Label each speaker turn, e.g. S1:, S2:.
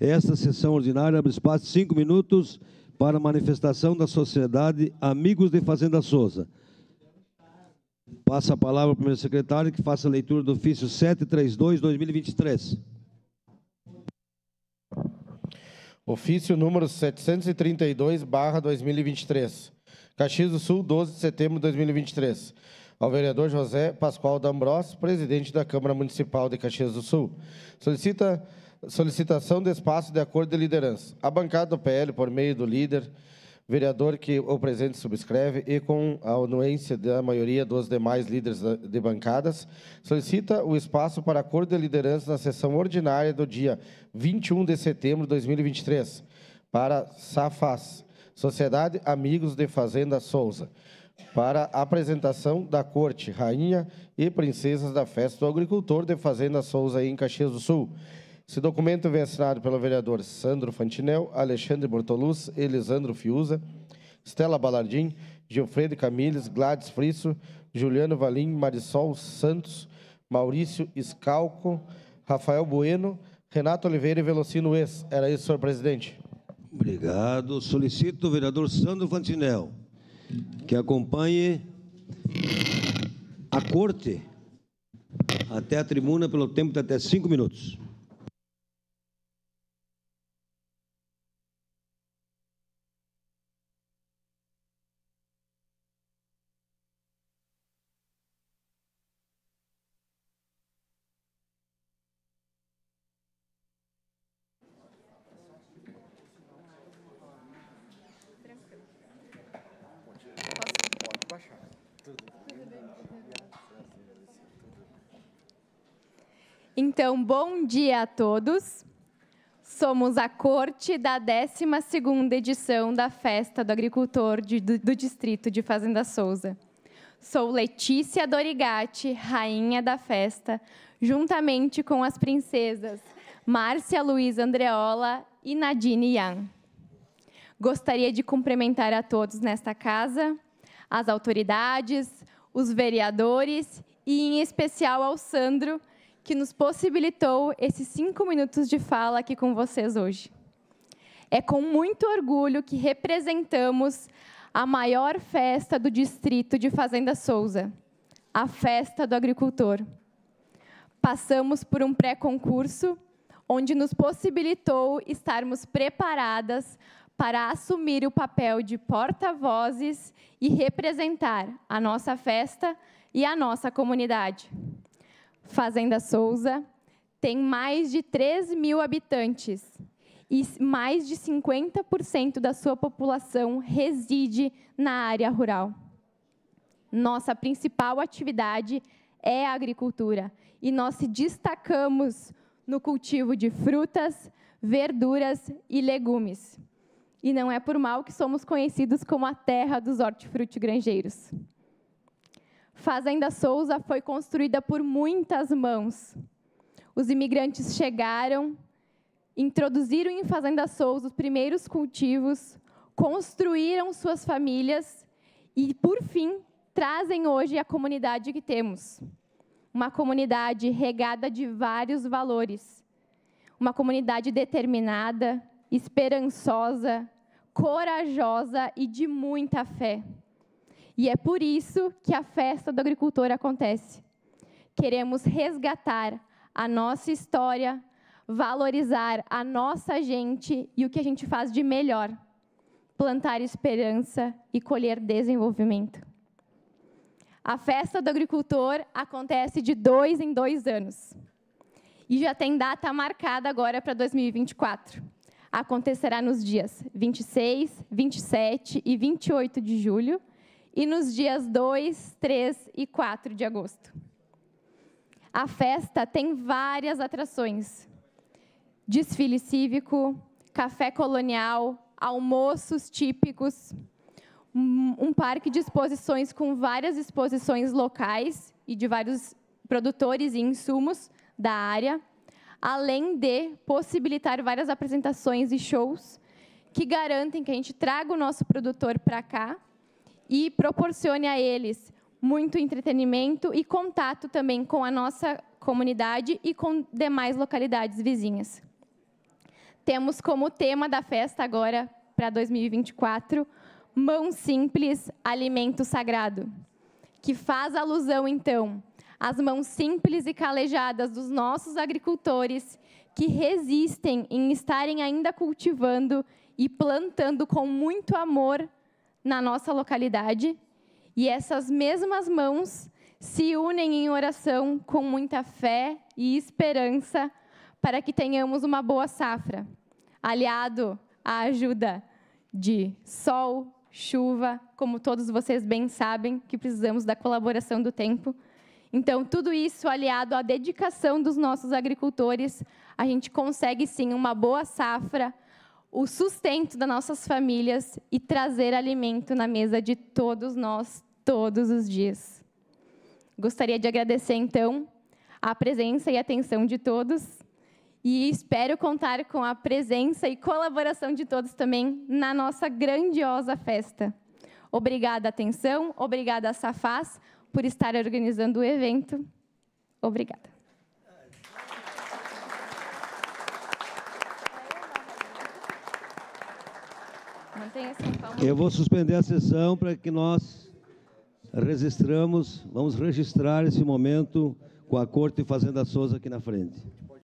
S1: Esta sessão ordinária abre espaço de 5 minutos para manifestação da sociedade Amigos de Fazenda Souza. Passa a palavra ao primeiro secretário, que faça a leitura do ofício 732/2023.
S2: Ofício número 732/2023. Caxias do Sul, 12 de setembro de 2023. Ao vereador José Pascoal D'Ambrós, presidente da Câmara Municipal de Caxias do Sul. Solicitação de espaço de acordo de liderança. A bancada do PL, por meio do líder, vereador que o presente subscreve e com a anuência da maioria dos demais líderes de bancadas, solicita o espaço para acordo de liderança na sessão ordinária do dia 21 de setembro de 2023, para SAFAS, Sociedade Amigos de Fazenda Souza, para a apresentação da Corte, Rainha e Princesas da Festa do Agricultor de Fazenda Souza em Caxias do Sul. Esse documento vem assinado pelo vereador Sandro Fantinel, Alexandre Bortoluz, Elisandro Fiuza, Estela Balardim, Gilfredo Camilles, Gladys Frisso, Juliano Valim, Marisol Santos, Maurício Scalco, Rafael Bueno, Renato Oliveira e Velocino Ex. Era isso, senhor presidente.
S1: Obrigado. Solicito o vereador Sandro Fantinel que acompanhe a corte até a tribuna pelo tempo de até 5 minutos.
S3: Então, bom dia a todos. Somos a corte da 12ª edição da Festa do Agricultor do Distrito de Fazenda Souza. Sou Letícia Dorigatti, rainha da festa, juntamente com as princesas Márcia Luísa Andreola e Nadine Yan. Gostaria de cumprimentar a todos nesta casa, as autoridades, os vereadores e, em especial, ao Sandro, que nos possibilitou esses 5 minutos de fala aqui com vocês hoje. É com muito orgulho que representamos a maior festa do distrito de Fazenda Souza, a Festa do Agricultor. Passamos por um pré-concurso, onde nos possibilitou estarmos preparadas para assumir o papel de porta-vozes e representar a nossa festa e a nossa comunidade. Fazenda Souza tem mais de 3.000 habitantes e mais de 50% da sua população reside na área rural. Nossa principal atividade é a agricultura e nós se destacamos no cultivo de frutas, verduras e legumes. E não é por mal que somos conhecidos como a terra dos hortifrutigranjeiros. Fazenda Souza foi construída por muitas mãos. Os imigrantes chegaram, introduziram em Fazenda Souza os primeiros cultivos, construíram suas famílias e, por fim, trazem hoje a comunidade que temos. Uma comunidade regada de vários valores. Uma comunidade determinada, esperançosa, corajosa e de muita fé. E é por isso que a Festa do Agricultor acontece. Queremos resgatar a nossa história, valorizar a nossa gente e o que a gente faz de melhor, plantar esperança e colher desenvolvimento. A Festa do Agricultor acontece de 2 em 2 anos. E já tem data marcada agora para 2024. Acontecerá nos dias 26, 27 e 28 de julho, e nos dias 2, 3 e 4 de agosto. A festa tem várias atrações. Desfile cívico, café colonial, almoços típicos, um parque de exposições com várias exposições locais e de vários produtores e insumos da área, além de possibilitar várias apresentações e shows que garantem que a gente traga o nosso produtor para cá e proporcione a eles muito entretenimento e contato também com a nossa comunidade e com demais localidades vizinhas. temos como tema da festa agora, para 2024, Mão Simples, Alimento Sagrado, que faz alusão, então, às mãos simples e calejadas dos nossos agricultores que resistem em estarem ainda cultivando e plantando com muito amor na nossa localidade. E essas mesmas mãos se unem em oração com muita fé e esperança para que tenhamos uma boa safra, aliado à ajuda de sol, chuva, como todos vocês bem sabem, que precisamos da colaboração do tempo. Então, tudo isso aliado à dedicação dos nossos agricultores, a gente consegue, sim, uma boa safra, o sustento das nossas famílias e trazer alimento na mesa de todos nós, todos os dias. Gostaria de agradecer, então, a presença e atenção de todos e espero contar com a presença e colaboração de todos também na nossa grandiosa festa. Obrigada, atenção, obrigada a Safaz por estar organizando o evento. Obrigada.
S1: Eu vou suspender a sessão para que nós vamos registrar esse momento com a Corte Fazenda Souza aqui na frente.